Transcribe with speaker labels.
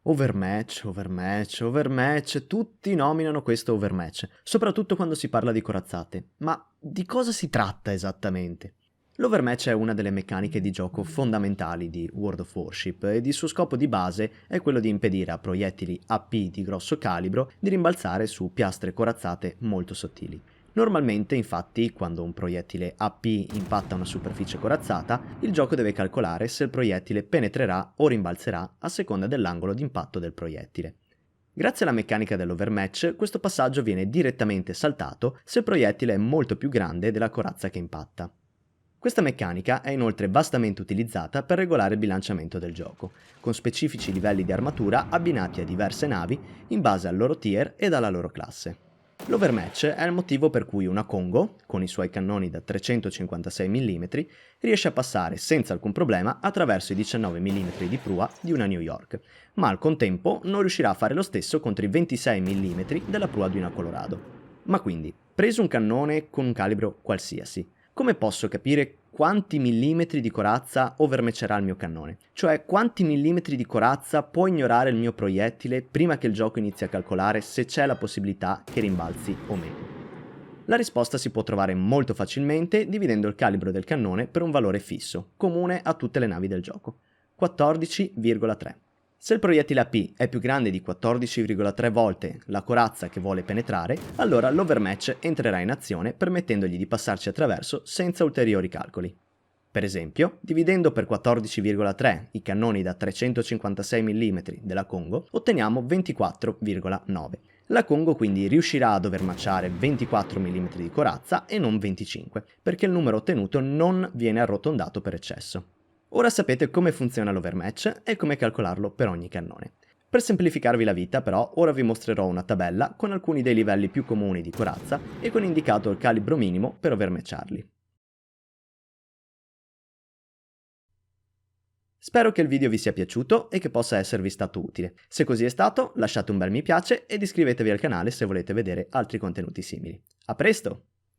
Speaker 1: Overmatch, overmatch, overmatch, tutti nominano questo overmatch, soprattutto quando si parla di corazzate. Ma di cosa si tratta esattamente? L'overmatch è una delle meccaniche di gioco fondamentali di World of Warship ed il suo scopo di base è quello di impedire a proiettili AP di grosso calibro di rimbalzare su piastre corazzate molto sottili. Normalmente, infatti, quando un proiettile AP impatta una superficie corazzata, il gioco deve calcolare se il proiettile penetrerà o rimbalzerà a seconda dell'angolo d'impatto del proiettile. Grazie alla meccanica dell'overmatch, questo passaggio viene direttamente saltato se il proiettile è molto più grande della corazza che impatta. Questa meccanica è inoltre vastamente utilizzata per regolare il bilanciamento del gioco, con specifici livelli di armatura abbinati a diverse navi in base al loro tier e alla loro classe. L'overmatch è il motivo per cui una Kongo, con i suoi cannoni da 356 mm, riesce a passare senza alcun problema attraverso i 19 mm di prua di una New York, ma al contempo non riuscirà a fare lo stesso contro i 26 mm della prua di una Colorado. Ma quindi, preso un cannone con un calibro qualsiasi, come posso capire quanti millimetri di corazza overmatcherà il mio cannone? Cioè, quanti millimetri di corazza può ignorare il mio proiettile prima che il gioco inizi a calcolare se c'è la possibilità che rimbalzi o meno? La risposta si può trovare molto facilmente dividendo il calibro del cannone per un valore fisso, comune a tutte le navi del gioco: 14,3. Se il proiettile AP è più grande di 14,3 volte la corazza che vuole penetrare, allora l'overmatch entrerà in azione permettendogli di passarci attraverso senza ulteriori calcoli. Per esempio, dividendo per 14,3 i cannoni da 356 mm della Kongo, otteniamo 24,9. La Kongo quindi riuscirà ad overmatchare 24 mm di corazza e non 25, perché il numero ottenuto non viene arrotondato per eccesso. Ora sapete come funziona l'overmatch e come calcolarlo per ogni cannone. Per semplificarvi la vita, però, ora vi mostrerò una tabella con alcuni dei livelli più comuni di corazza e con indicato il calibro minimo per overmatcharli. Spero che il video vi sia piaciuto e che possa esservi stato utile. Se così è stato, lasciate un bel mi piace ed iscrivetevi al canale se volete vedere altri contenuti simili. A presto!